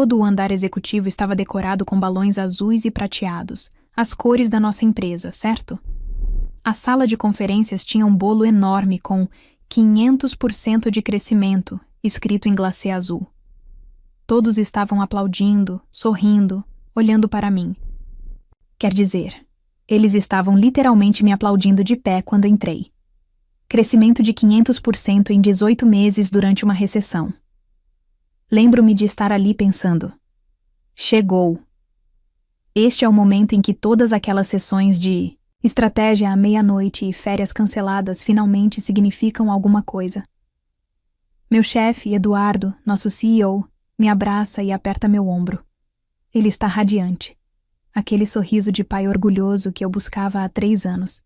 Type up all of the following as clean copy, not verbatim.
Todo o andar executivo estava decorado com balões azuis e prateados, as cores da nossa empresa, certo? A sala de conferências tinha um bolo enorme com 500% de crescimento, escrito em glacê azul. Todos estavam aplaudindo, sorrindo, olhando para mim. Quer dizer, eles estavam literalmente me aplaudindo de pé quando entrei. Crescimento de 500% em 18 meses durante uma recessão. Lembro-me de estar ali pensando: chegou. Este é o momento em que todas aquelas sessões de estratégia à meia-noite e férias canceladas finalmente significam alguma coisa. Meu chefe, Eduardo, nosso CEO, me abraça e aperta meu ombro. Ele está radiante. Aquele sorriso de pai orgulhoso que eu buscava há 3 anos.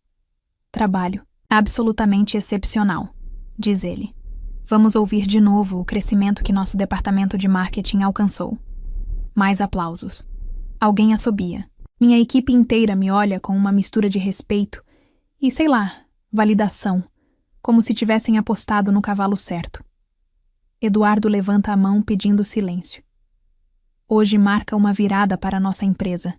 Trabalho absolutamente excepcional, diz ele. Vamos ouvir de novo o crescimento que nosso departamento de marketing alcançou. Mais aplausos. Alguém assobia. Minha equipe inteira me olha com uma mistura de respeito e, sei lá, validação, como se tivessem apostado no cavalo certo. Eduardo levanta a mão pedindo silêncio. Hoje marca uma virada para a nossa empresa.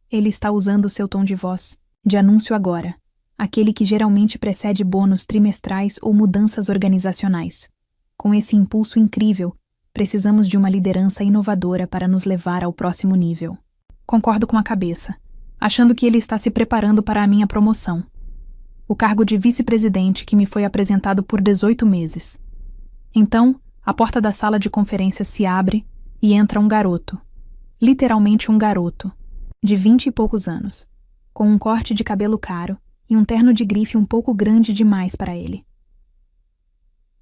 Ele está usando seu tom de voz, de anúncio agora, aquele que geralmente precede bônus trimestrais ou mudanças organizacionais. Com esse impulso incrível, precisamos de uma liderança inovadora para nos levar ao próximo nível. Concordo com a cabeça, achando que ele está se preparando para a minha promoção. O cargo de vice-presidente que me foi apresentado por 18 meses. Então, a porta da sala de conferências se abre e entra um garoto. Literalmente um garoto, de 20 e poucos anos, com um corte de cabelo caro e um terno de grife um pouco grande demais para ele.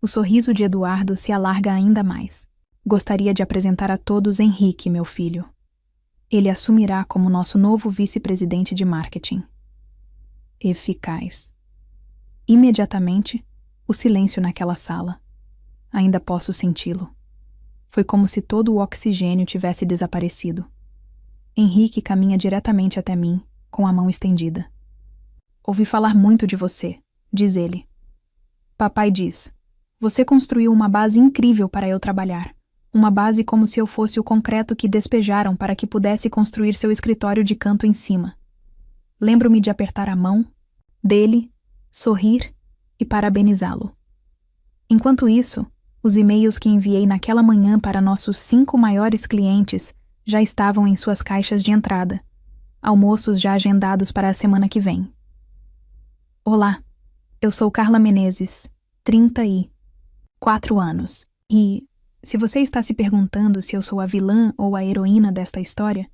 O sorriso de Eduardo se alarga ainda mais. Gostaria de apresentar a todos Henrique, meu filho. Ele assumirá como nosso novo vice-presidente de marketing. Eficaz. Imediatamente, o silêncio naquela sala. Ainda posso senti-lo. Foi como se todo o oxigênio tivesse desaparecido. Henrique caminha diretamente até mim, com a mão estendida. Ouvi falar muito de você, diz ele. Papai diz, você construiu uma base incrível para eu trabalhar. Uma base como se eu fosse o concreto que despejaram para que pudesse construir seu escritório de canto em cima. Lembro-me de apertar a mão dele, sorrir e parabenizá-lo. Enquanto isso, os e-mails que enviei naquela manhã para nossos 5 maiores clientes já estavam em suas caixas de entrada. Almoços já agendados para a semana que vem. Olá, eu sou Carla Menezes, 34 anos. E, se você está se perguntando se eu sou a vilã ou a heroína desta história,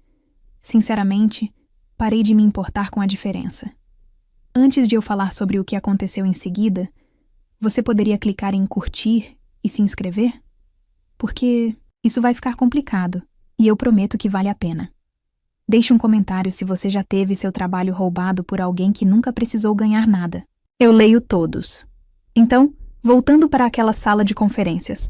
sinceramente, parei de me importar com a diferença. Antes de eu falar sobre o que aconteceu em seguida, você poderia clicar em curtir e se inscrever? Porque isso vai ficar complicado, e eu prometo que vale a pena. Deixe um comentário se você já teve seu trabalho roubado por alguém que nunca precisou ganhar nada. Eu leio todos. Então, voltando para aquela sala de conferências.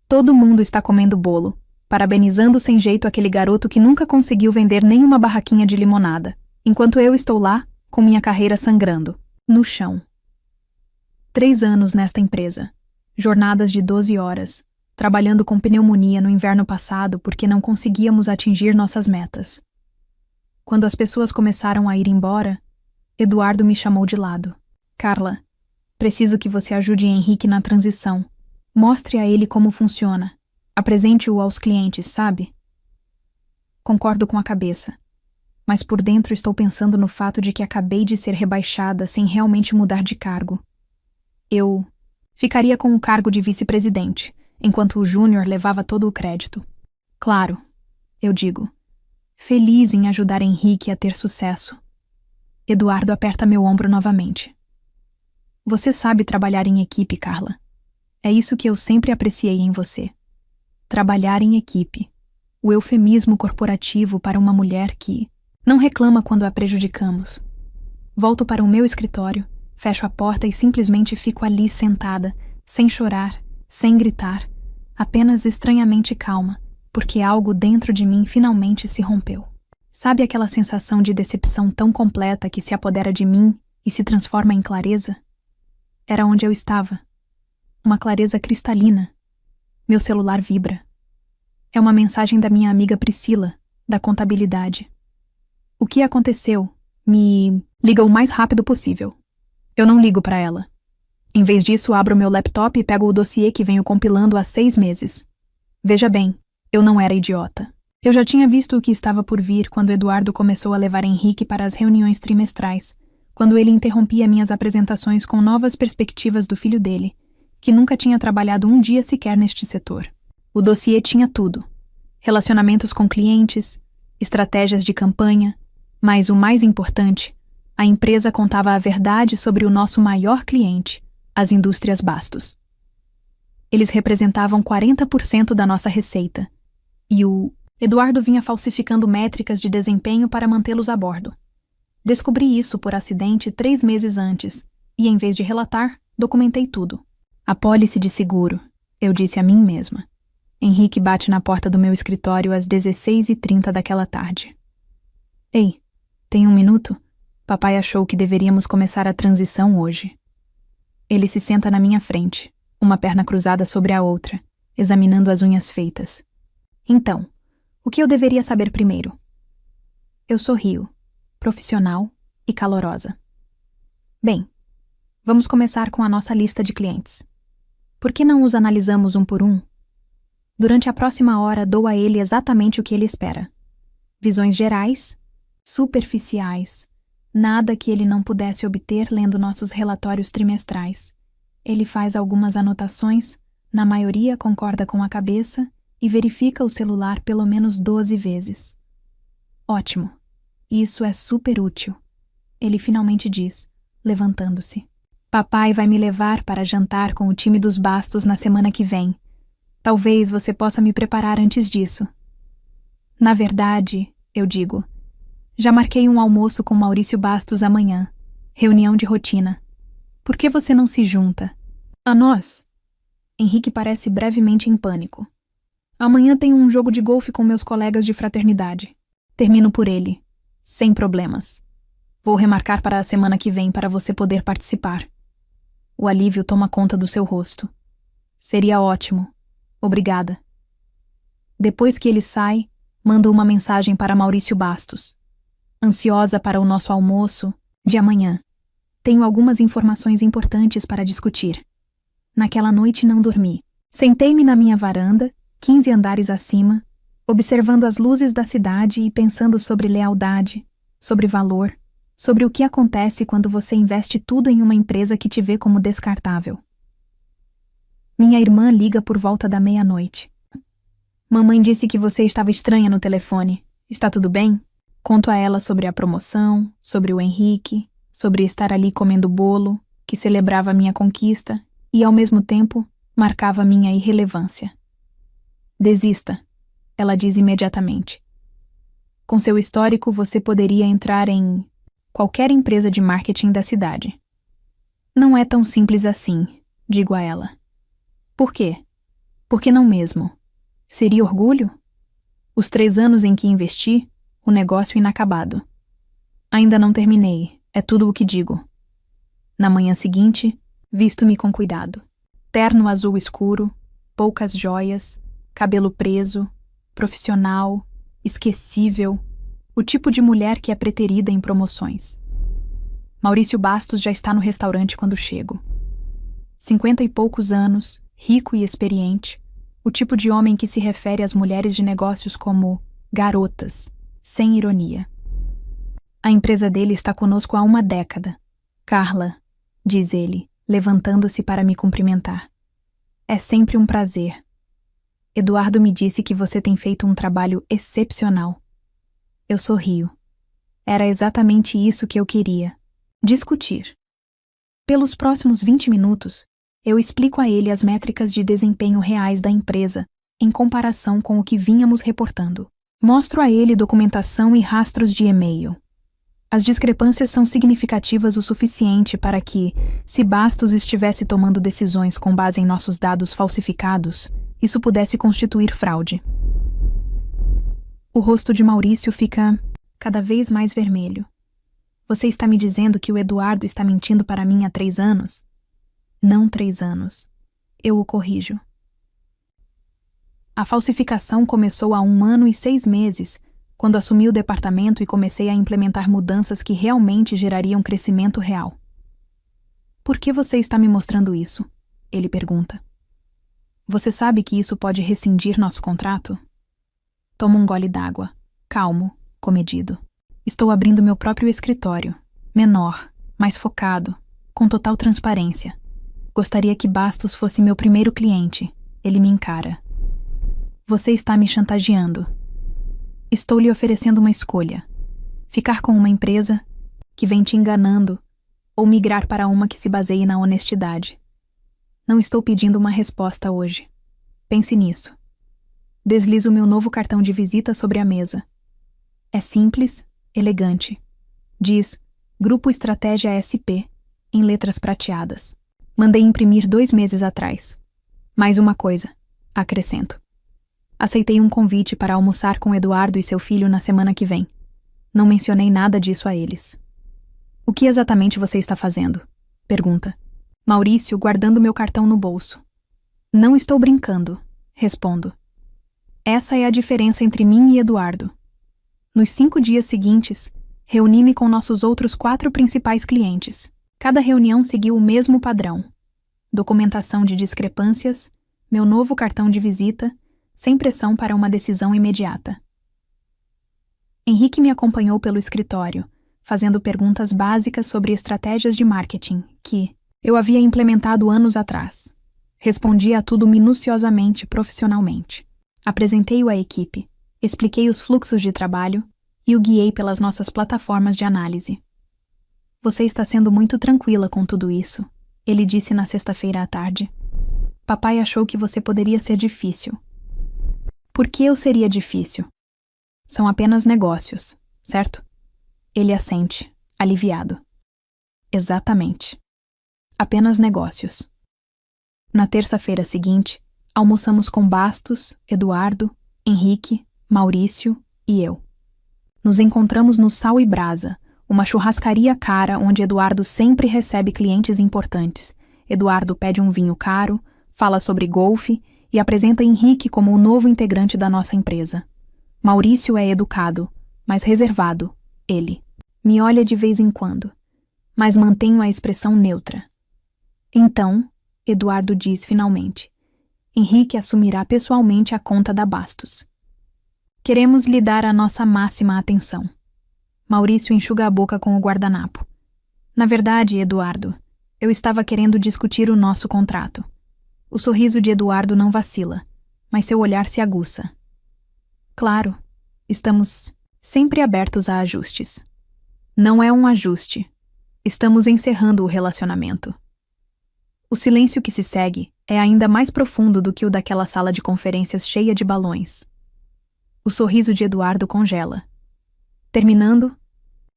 Todo mundo está comendo bolo, parabenizando sem jeito aquele garoto que nunca conseguiu vender nenhuma barraquinha de limonada, enquanto eu estou lá, com minha carreira sangrando, no chão. 3 anos nesta empresa. Jornadas de 12 horas, trabalhando com pneumonia no inverno passado porque não conseguíamos atingir nossas metas. Quando as pessoas começaram a ir embora, Eduardo me chamou de lado. Carla, preciso que você ajude Henrique na transição. Mostre a ele como funciona. Apresente-o aos clientes, sabe? Concordo com a cabeça, mas por dentro estou pensando no fato de que acabei de ser rebaixada sem realmente mudar de cargo. Eu ficaria com o cargo de vice-presidente, enquanto o Júnior levava todo o crédito. Claro, eu digo, feliz em ajudar Henrique a ter sucesso. Eduardo aperta meu ombro novamente. Você sabe trabalhar em equipe, Carla. É isso que eu sempre apreciei em você. Trabalhar em equipe. O eufemismo corporativo para uma mulher que não reclama quando a prejudicamos. Volto para o meu escritório, fecho a porta e simplesmente fico ali sentada, sem chorar, sem gritar, apenas estranhamente calma, porque algo dentro de mim finalmente se rompeu. Sabe aquela sensação de decepção tão completa que se apodera de mim e se transforma em clareza? Era onde eu estava. Uma clareza cristalina. Meu celular vibra. É uma mensagem da minha amiga Priscila, da contabilidade. O que aconteceu? Me liga o mais rápido possível. Eu não ligo para ela. Em vez disso, abro meu laptop e pego o dossiê que venho compilando há 6 meses. Veja bem, eu não era idiota. Eu já tinha visto o que estava por vir quando Eduardo começou a levar Henrique para as reuniões trimestrais, quando ele interrompia minhas apresentações com novas perspectivas do filho dele, que nunca tinha trabalhado um dia sequer neste setor. O dossiê tinha tudo: relacionamentos com clientes, estratégias de campanha, mas o mais importante, a empresa contava a verdade sobre o nosso maior cliente, as indústrias Bastos. Eles representavam 40% da nossa receita, e o Eduardo vinha falsificando métricas de desempenho para mantê-los a bordo. Descobri isso por acidente 3 meses antes, e em vez de relatar, documentei tudo. Apólice de seguro, eu disse a mim mesma. Henrique bate na porta do meu escritório às 16h30 daquela tarde. Ei, tem 1 minuto? Papai achou que deveríamos começar a transição hoje. Ele se senta na minha frente, uma perna cruzada sobre a outra, examinando as unhas feitas. Então, o que eu deveria saber primeiro? Eu sorrio, profissional e calorosa. Bem, vamos começar com a nossa lista de clientes. Por que não os analisamos um por um? Durante a próxima hora, dou a ele exatamente o que ele espera. Visões gerais, superficiais, nada que ele não pudesse obter lendo nossos relatórios trimestrais. Ele faz algumas anotações, na maioria concorda com a cabeça e verifica o celular pelo menos 12 vezes. Ótimo. Isso é super útil. Ele finalmente diz, levantando-se. Papai vai me levar para jantar com o time dos Bastos na semana que vem. Talvez você possa me preparar antes disso. Na verdade, eu digo, já marquei um almoço com Maurício Bastos amanhã. Reunião de rotina. Por que você não se junta? A nós? Henrique parece brevemente em pânico. Amanhã tenho um jogo de golfe com meus colegas de fraternidade. Termino por ele. Sem problemas. Vou remarcar para a semana que vem para você poder participar. O alívio toma conta do seu rosto. Seria ótimo. Obrigada. Depois que ele sai, mando uma mensagem para Maurício Bastos. Ansiosa para o nosso almoço de amanhã. Tenho algumas informações importantes para discutir. Naquela noite não dormi. Sentei-me na minha varanda, 15 andares acima, observando as luzes da cidade e pensando sobre lealdade, sobre valor, sobre o que acontece quando você investe tudo em uma empresa que te vê como descartável. Minha irmã liga por volta da meia-noite. Mamãe disse que você estava estranha no telefone. Está tudo bem? Conto a ela sobre a promoção, sobre o Henrique, sobre estar ali comendo bolo, que celebrava minha conquista e, ao mesmo tempo, marcava minha irrelevância. Desista, ela diz imediatamente. Com seu histórico, você poderia entrar em qualquer empresa de marketing da cidade. Não é tão simples assim, digo a ela. Por quê? Por que não mesmo? Seria orgulho? Os 3 anos em que investi, o negócio inacabado. Ainda não terminei, é tudo o que digo. Na manhã seguinte, visto-me com cuidado. Terno azul escuro, poucas joias, cabelo preso, profissional, esquecível, o tipo de mulher que é preterida em promoções. Maurício Bastos já está no restaurante quando chego. 50 e poucos anos, rico e experiente, o tipo de homem que se refere às mulheres de negócios como garotas, sem ironia. A empresa dele está conosco há 1 década. Carla, diz ele, levantando-se para me cumprimentar. É sempre um prazer. Eduardo me disse que você tem feito um trabalho excepcional. Eu sorrio. Era exatamente isso que eu queria. Discutir. Pelos próximos 20 minutos, eu explico a ele as métricas de desempenho reais da empresa, em comparação com o que vínhamos reportando. Mostro a ele documentação e rastros de e-mail. As discrepâncias são significativas o suficiente para que, se Bastos estivesse tomando decisões com base em nossos dados falsificados, isso pudesse constituir fraude. O rosto de Maurício fica cada vez mais vermelho. Você está me dizendo que o Eduardo está mentindo para mim há 3 anos? Não 3 anos. Eu o corrijo. A falsificação começou há 1 ano e 6 meses, quando assumi o departamento e comecei a implementar mudanças que realmente gerariam crescimento real. Por que você está me mostrando isso? Ele pergunta. Você sabe que isso pode rescindir nosso contrato? Tomo um gole d'água, calmo, comedido. Estou abrindo meu próprio escritório, menor, mais focado, com total transparência. Gostaria que Bastos fosse meu primeiro cliente. Ele me encara. Você está me chantageando. Estou lhe oferecendo uma escolha. Ficar com uma empresa que vem te enganando ou migrar para uma que se baseie na honestidade. Não estou pedindo uma resposta hoje. Pense nisso. Deslizo meu novo cartão de visita sobre a mesa. É simples, elegante. Diz Grupo Estratégia SP, em letras prateadas. Mandei imprimir 2 meses atrás. Mais uma coisa, acrescento. Aceitei um convite para almoçar com Eduardo e seu filho na semana que vem. Não mencionei nada disso a eles. O que exatamente você está fazendo? Pergunta. Maurício, guardando meu cartão no bolso. Não estou brincando, respondo. Essa é a diferença entre mim e Eduardo. Nos 5 dias seguintes, reuni-me com nossos outros 4 principais clientes. Cada reunião seguiu o mesmo padrão. Documentação de discrepâncias, meu novo cartão de visita, sem pressão para uma decisão imediata. Henrique me acompanhou pelo escritório, fazendo perguntas básicas sobre estratégias de marketing que eu havia implementado anos atrás. Respondi a tudo minuciosamente, profissionalmente. Apresentei-o à equipe, expliquei os fluxos de trabalho e o guiei pelas nossas plataformas de análise. Você está sendo muito tranquila com tudo isso, ele disse na sexta-feira à tarde. Papai achou que você poderia ser difícil. Por que eu seria difícil? São apenas negócios, certo? Ele assente, aliviado. Exatamente. Apenas negócios. Na terça-feira seguinte, almoçamos com Bastos, Eduardo, Henrique, Maurício e eu. Nos encontramos no Sal e Brasa, uma churrascaria cara onde Eduardo sempre recebe clientes importantes. Eduardo pede um vinho caro, fala sobre golfe e apresenta Henrique como o novo integrante da nossa empresa. Maurício é educado, mas reservado, ele. Me olha de vez em quando, mas mantenho a expressão neutra. Então, Eduardo diz finalmente, Henrique assumirá pessoalmente a conta da Bastos. Queremos lhe dar a nossa máxima atenção. Maurício enxuga a boca com o guardanapo. Na verdade, Eduardo, eu estava querendo discutir o nosso contrato. O sorriso de Eduardo não vacila, mas seu olhar se aguça. Claro, estamos sempre abertos a ajustes. Não é um ajuste. Estamos encerrando o relacionamento. O silêncio que se segue é ainda mais profundo do que o daquela sala de conferências cheia de balões. O sorriso de Eduardo congela. Terminando,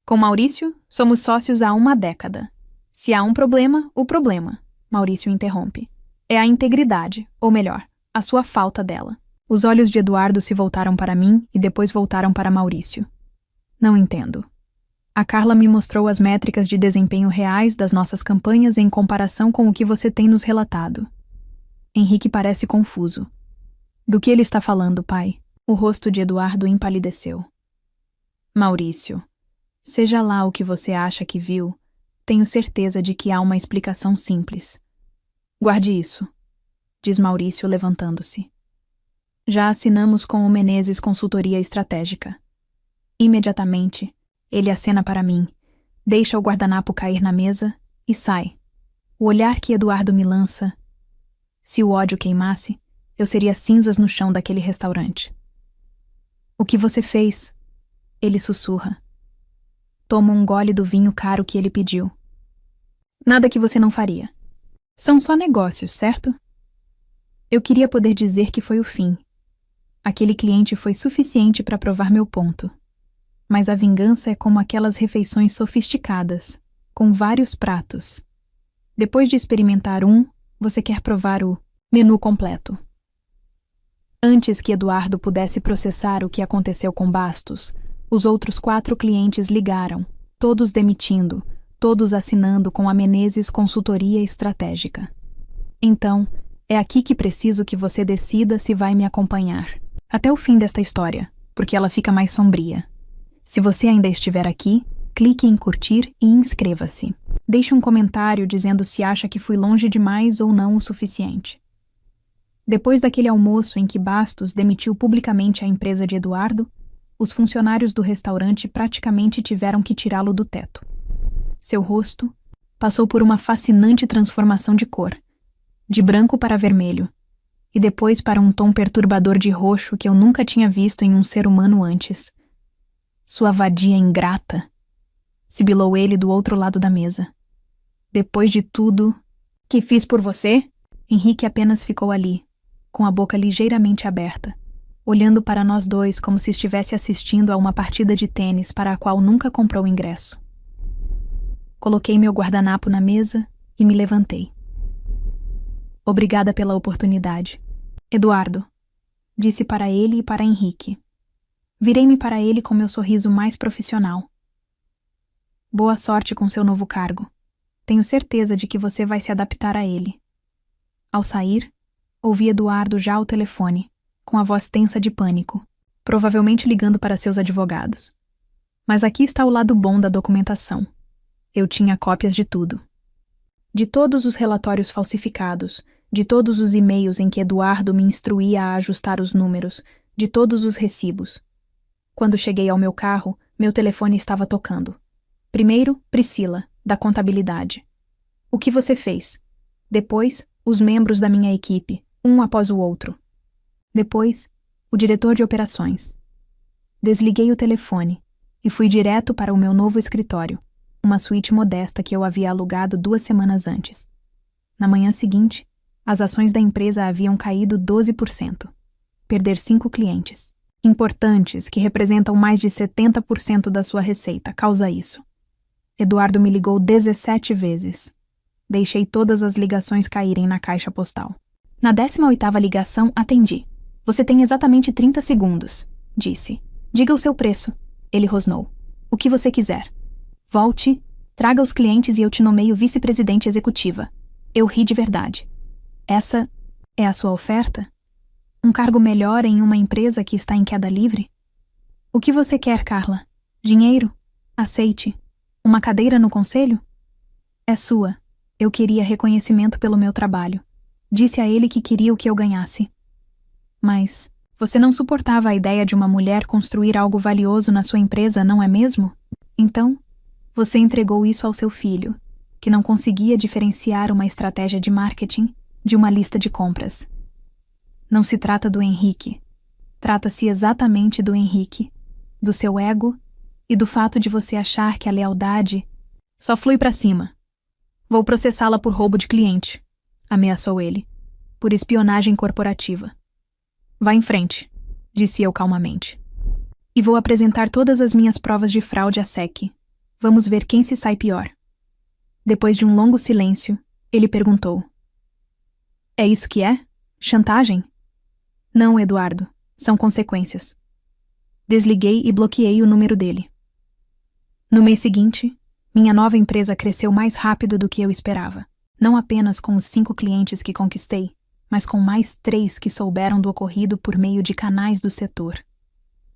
com Maurício, somos sócios há 1 década. Se há um problema, o problema, Maurício interrompe, é a integridade, ou melhor, a sua falta dela. Os olhos de Eduardo se voltaram para mim e depois voltaram para Maurício. Não entendo. A Carla me mostrou as métricas de desempenho reais das nossas campanhas em comparação com o que você tem nos relatado. Henrique parece confuso. Do que ele está falando, pai? O rosto de Eduardo empalideceu. Maurício, seja lá o que você acha que viu, tenho certeza de que há uma explicação simples. Guarde isso, diz Maurício levantando-se. Já assinamos com o Menezes Consultoria Estratégica. Imediatamente, ele acena para mim, deixa o guardanapo cair na mesa e sai. O olhar que Eduardo me lança. Se o ódio queimasse, eu seria cinzas no chão daquele restaurante. O que você fez? Ele sussurra. Tomo um gole do vinho caro que ele pediu. Nada que você não faria. São só negócios, certo? Eu queria poder dizer que foi o fim. Aquele cliente foi suficiente para provar meu ponto. Mas a vingança é como aquelas refeições sofisticadas, com vários pratos. Depois de experimentar um, você quer provar o menu completo. Antes que Eduardo pudesse processar o que aconteceu com Bastos, os outros 4 clientes ligaram, todos demitindo, todos assinando com a Menezes Consultoria Estratégica. Então, É aqui que preciso que você decida se vai me acompanhar. Até o fim desta história, porque ela fica mais sombria. Se você ainda estiver aqui, clique em curtir e inscreva-se. Deixe um comentário dizendo se acha que fui longe demais ou não o suficiente. Depois daquele almoço em que Bastos demitiu publicamente a empresa de Eduardo, os funcionários do restaurante praticamente tiveram que tirá-lo do teto. Seu rosto passou por uma fascinante transformação de cor, de branco para vermelho, e depois para um tom perturbador de roxo que eu nunca tinha visto em um ser humano antes. Sua vadia ingrata, sibilou ele do outro lado da mesa. Depois de tudo que fiz por você, Henrique apenas ficou ali, com a boca ligeiramente aberta, olhando para nós dois como se estivesse assistindo a uma partida de tênis para a qual nunca comprou ingresso. Coloquei meu guardanapo na mesa e me levantei. Obrigada pela oportunidade. Eduardo, disse para ele e para Henrique. Virei-me para ele com meu sorriso mais profissional. Boa sorte com seu novo cargo. Tenho certeza de que você vai se adaptar a ele. Ao sair, ouvi Eduardo já ao telefone, com a voz tensa de pânico, provavelmente ligando para seus advogados. Mas aqui está o lado bom da documentação. Eu tinha cópias de tudo. De todos os relatórios falsificados, de todos os e-mails em que Eduardo me instruía a ajustar os números, de todos os recibos. Quando cheguei ao meu carro, meu telefone estava tocando. Primeiro, Priscila, da contabilidade. O que você fez? Depois, os membros da minha equipe, um após o outro. Depois, o diretor de operações. Desliguei o telefone e fui direto para o meu novo escritório, uma suíte modesta que eu havia alugado 2 semanas antes. Na manhã seguinte, as ações da empresa haviam caído 12%. Perder 5 clientes, importantes, que representam mais de 70% da sua receita, causa isso. Eduardo me ligou 17 vezes. Deixei todas as ligações caírem na caixa postal. Na 18ª ligação, atendi. Você tem exatamente 30 segundos, disse. Diga o seu preço. Ele rosnou. O que você quiser. Volte, traga os clientes e eu te nomeio vice-presidente executiva. Eu ri de verdade. Essa é a sua oferta? Um cargo melhor em uma empresa que está em queda livre? O que você quer, Carla? Dinheiro? Aceite. Uma cadeira no conselho? É sua. Eu queria reconhecimento pelo meu trabalho. Disse a ele que queria o que eu ganhasse. Mas você não suportava a ideia de uma mulher construir algo valioso na sua empresa, não é mesmo? Então, você entregou isso ao seu filho, que não conseguia diferenciar uma estratégia de marketing de uma lista de compras. Não se trata do Henrique. Trata-se exatamente do Henrique, do seu ego e do fato de você achar que a lealdade só flui para cima. Vou processá-la por roubo de cliente, ameaçou ele, por espionagem corporativa. Vá em frente, disse eu calmamente. E vou apresentar todas as minhas provas de fraude à SEC. Vamos ver quem se sai pior. Depois de um longo silêncio, ele perguntou. É isso que é? Chantagem? Não, Eduardo. São consequências. Desliguei e bloqueei o número dele. No mês seguinte, minha nova empresa cresceu mais rápido do que eu esperava. Não apenas com os 5 clientes que conquistei, mas com mais 3 que souberam do ocorrido por meio de canais do setor.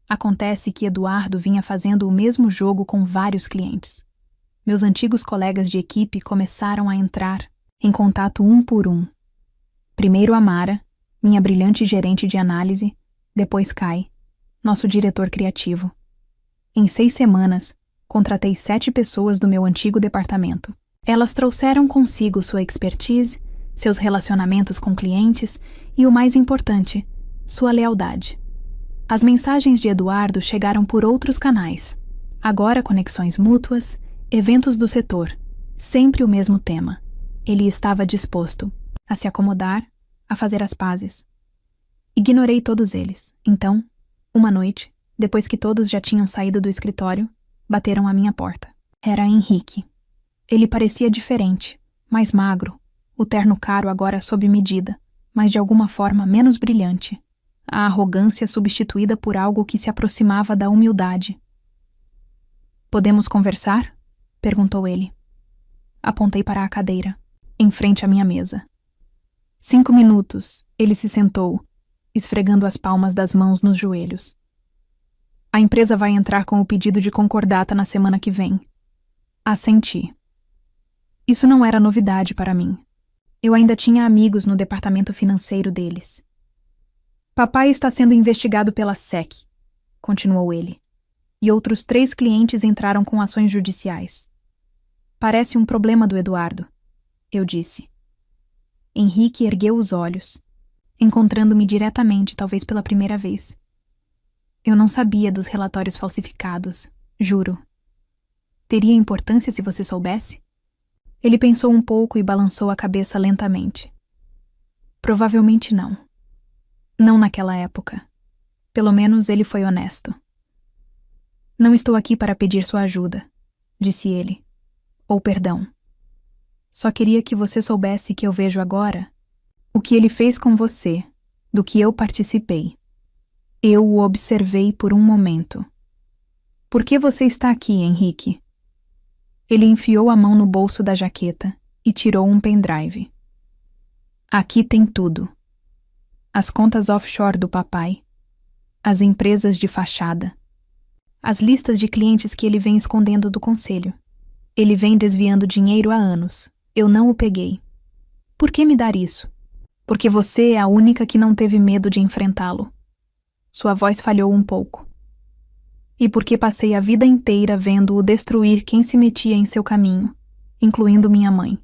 Acontece que Eduardo vinha fazendo o mesmo jogo com vários clientes. Meus antigos colegas de equipe começaram a entrar em contato um por um. Primeiro a Mara, minha brilhante gerente de análise, depois Kai, nosso diretor criativo. Em 6 semanas, contratei 7 pessoas do meu antigo departamento. Elas trouxeram consigo sua expertise, seus relacionamentos com clientes e, o mais importante, sua lealdade. As mensagens de Eduardo chegaram por outros canais. Agora conexões mútuas, eventos do setor, sempre o mesmo tema. Ele estava disposto a se acomodar, a fazer as pazes. Ignorei todos eles. Então, uma noite, depois que todos já tinham saído do escritório, bateram à minha porta. Era Henrique. Ele parecia diferente, mais magro, o terno caro agora sob medida, mas de alguma forma menos brilhante. A arrogância substituída por algo que se aproximava da humildade. Podemos conversar? Perguntou ele. Apontei para a cadeira, em frente à minha mesa. 5 minutos, ele se sentou, esfregando as palmas das mãos nos joelhos. A empresa vai entrar com o pedido de concordata na semana que vem. Assenti. Isso não era novidade para mim. Eu ainda tinha amigos no departamento financeiro deles. Papai está sendo investigado pela SEC, continuou ele, e outros 3 clientes entraram com ações judiciais. Parece um problema do Eduardo, eu disse. Henrique ergueu os olhos, encontrando-me diretamente, talvez pela primeira vez. Eu não sabia dos relatórios falsificados, juro. Teria importância se você soubesse? Ele pensou um pouco e balançou a cabeça lentamente. Provavelmente não. Não naquela época. Pelo menos ele foi honesto. Não estou aqui para pedir sua ajuda, disse ele. Ou perdão. Só queria que você soubesse que eu vejo agora o que ele fez com você, do que eu participei. Eu o observei por um momento. Por que você está aqui, Henrique? Ele enfiou a mão no bolso da jaqueta e tirou um pendrive. Aqui tem tudo. As contas offshore do papai, as empresas de fachada, as listas de clientes que ele vem escondendo do conselho. Ele vem desviando dinheiro há anos. Eu não o peguei. Por que me dar isso? Porque você é a única que não teve medo de enfrentá-lo. Sua voz falhou um pouco. E porque passei a vida inteira vendo-o destruir quem se metia em seu caminho, incluindo minha mãe.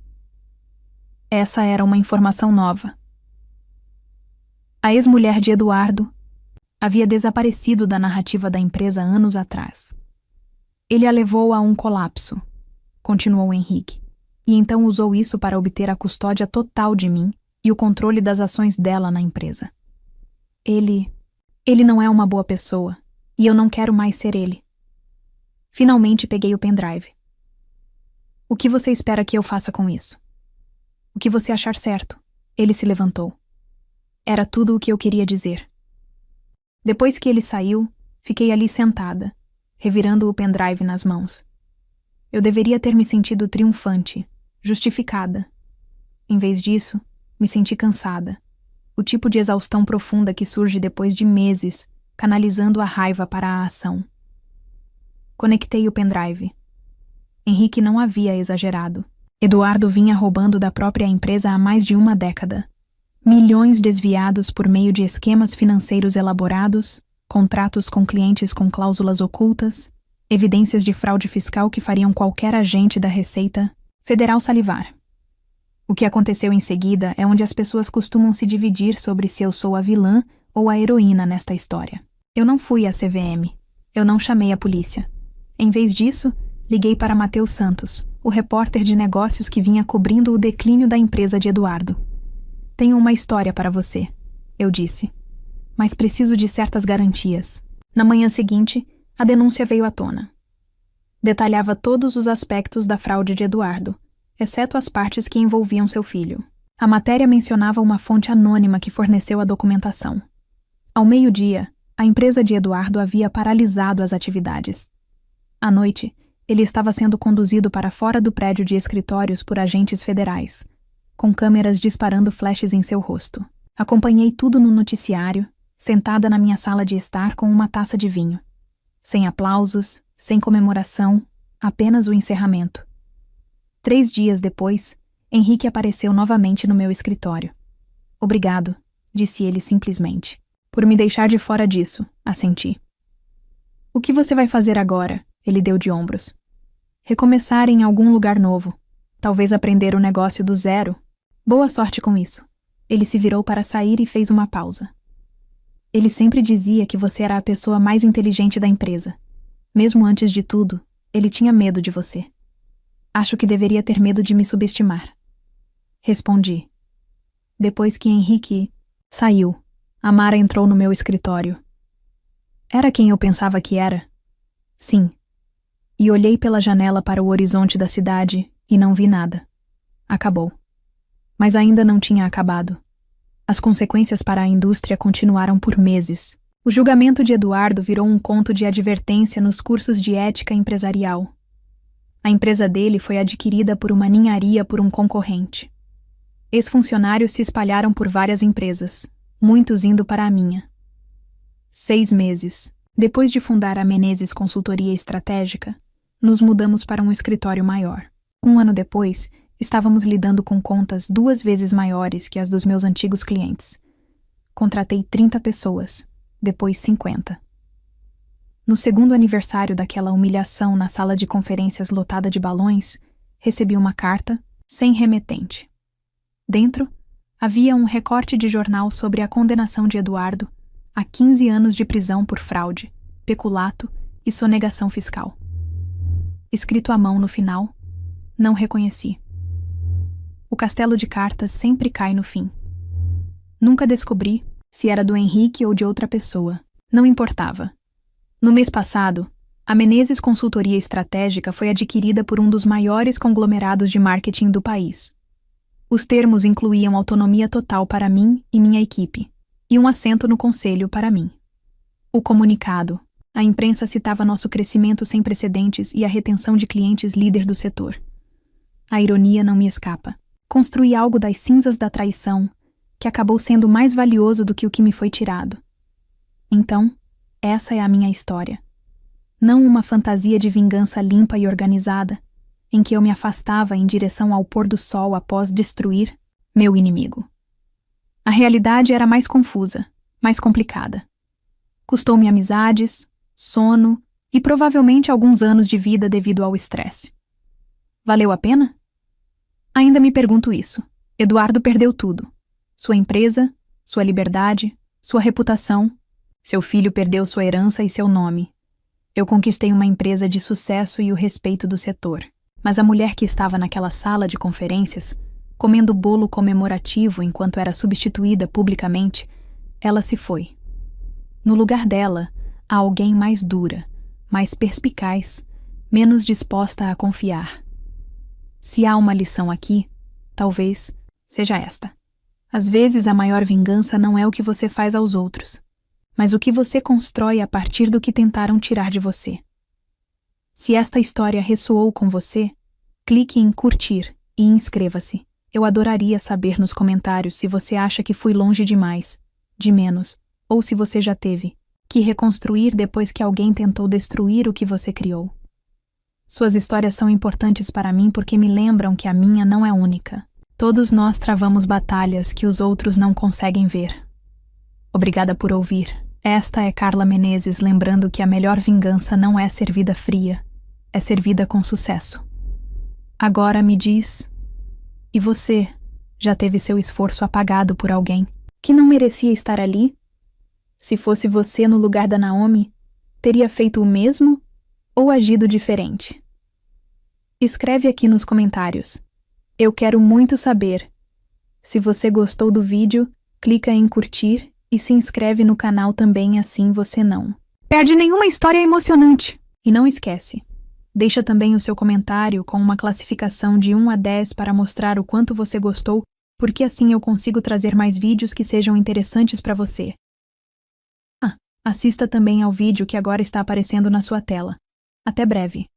Essa era uma informação nova. A ex-mulher de Eduardo havia desaparecido da narrativa da empresa anos atrás. Ele a levou a um colapso, continuou Henrique, e então usou isso para obter a custódia total de mim e o controle das ações dela na empresa. Ele não é uma boa pessoa, e eu não quero mais ser ele. Finalmente peguei o pendrive. O que você espera que eu faça com isso? O que você achar certo? Ele se levantou. Era tudo o que eu queria dizer. Depois que ele saiu, fiquei ali sentada, revirando o pendrive nas mãos. Eu deveria ter me sentido triunfante, justificada. Em vez disso, me senti cansada. O tipo de exaustão profunda que surge depois de meses, canalizando a raiva para a ação. Conectei o pendrive. Henrique não havia exagerado. Eduardo vinha roubando da própria empresa há mais de uma década. Milhões desviados por meio de esquemas financeiros elaborados, contratos com clientes com cláusulas ocultas, evidências de fraude fiscal que fariam qualquer agente da Receita Federal salivar. O que aconteceu em seguida é onde as pessoas costumam se dividir sobre se eu sou a vilã ou a heroína nesta história. Eu não fui à CVM. Eu não chamei a polícia. Em vez disso, liguei para Matheus Santos, o repórter de negócios que vinha cobrindo o declínio da empresa de Eduardo. Tenho uma história para você, eu disse. Mas preciso de certas garantias. Na manhã seguinte, a denúncia veio à tona. Detalhava todos os aspectos da fraude de Eduardo, exceto as partes que envolviam seu filho. A matéria mencionava uma fonte anônima que forneceu a documentação. Ao meio-dia, a empresa de Eduardo havia paralisado as atividades. À noite, ele estava sendo conduzido para fora do prédio de escritórios por agentes federais, com câmeras disparando flashes em seu rosto. Acompanhei tudo no noticiário, sentada na minha sala de estar com uma taça de vinho. Sem aplausos, sem comemoração, apenas o encerramento. 3 dias depois, Henrique apareceu novamente no meu escritório. Obrigado, disse ele simplesmente. Por me deixar de fora disso, assenti. O que você vai fazer agora? Ele deu de ombros. Recomeçar em algum lugar novo. Talvez aprender o negócio do zero. Boa sorte com isso. Ele se virou para sair e fez uma pausa. Ele sempre dizia que você era a pessoa mais inteligente da empresa. Mesmo antes de tudo, ele tinha medo de você. Acho que deveria ter medo de me subestimar. Respondi. Depois que Henrique saiu, Amara entrou no meu escritório. Era quem eu pensava que era? Sim. E olhei pela janela para o horizonte da cidade e não vi nada. Acabou. Mas ainda não tinha acabado. As consequências para a indústria continuaram por meses. O julgamento de Eduardo virou um conto de advertência nos cursos de ética empresarial. A empresa dele foi adquirida por uma ninharia por um concorrente. Ex-funcionários se espalharam por várias empresas, muitos indo para a minha. 6 meses. Depois de fundar a Menezes Consultoria Estratégica, nos mudamos para um escritório maior. 1 ano depois, estávamos lidando com contas 2 vezes maiores que as dos meus antigos clientes. Contratei 30 pessoas, depois 50. No segundo aniversário daquela humilhação na sala de conferências lotada de balões, recebi uma carta, sem remetente. Dentro, havia um recorte de jornal sobre a condenação de Eduardo a 15 anos de prisão por fraude, peculato e sonegação fiscal. Escrito à mão no final, não reconheci. O castelo de cartas sempre cai no fim. Nunca descobri se era do Henrique ou de outra pessoa. Não importava. No mês passado, a Menezes Consultoria Estratégica foi adquirida por um dos maiores conglomerados de marketing do país. Os termos incluíam autonomia total para mim e minha equipe, e um assento no conselho para mim. O comunicado. A imprensa citava nosso crescimento sem precedentes e a retenção de clientes líder do setor. A ironia não me escapa. Construí algo das cinzas da traição, que acabou sendo mais valioso do que o que me foi tirado. Então, essa é a minha história. Não uma fantasia de vingança limpa e organizada, em que eu me afastava em direção ao pôr do sol após destruir meu inimigo. A realidade era mais confusa, mais complicada. Custou-me amizades, sono e provavelmente alguns anos de vida devido ao estresse. Valeu a pena? Ainda me pergunto isso. Eduardo perdeu tudo. Sua empresa, sua liberdade, sua reputação. Seu filho perdeu sua herança e seu nome. Eu conquistei uma empresa de sucesso e o respeito do setor. Mas a mulher que estava naquela sala de conferências, comendo bolo comemorativo enquanto era substituída publicamente, ela se foi. No lugar dela, há alguém mais dura, mais perspicaz, menos disposta a confiar. Se há uma lição aqui, talvez seja esta. Às vezes a maior vingança não é o que você faz aos outros, mas o que você constrói a partir do que tentaram tirar de você. Se esta história ressoou com você, clique em curtir e inscreva-se. Eu adoraria saber nos comentários se você acha que fui longe demais, de menos, ou se você já teve que reconstruir depois que alguém tentou destruir o que você criou. Suas histórias são importantes para mim porque me lembram que a minha não é única. Todos nós travamos batalhas que os outros não conseguem ver. Obrigada por ouvir. Esta é Carla Menezes lembrando que a melhor vingança não é servida fria, é servida com sucesso. Agora me diz, e você já teve seu esforço apagado por alguém que não merecia estar ali? Se fosse você no lugar da Naomi, teria feito o mesmo ou agido diferente? Escreve aqui nos comentários. Eu quero muito saber. Se você gostou do vídeo, clica em curtir e se inscreve no canal também, assim você não perde nenhuma história emocionante. E não esquece, deixa também o seu comentário com uma classificação de 1 a 10 para mostrar o quanto você gostou, porque assim eu consigo trazer mais vídeos que sejam interessantes para você. Assista também ao vídeo que agora está aparecendo na sua tela. Até breve.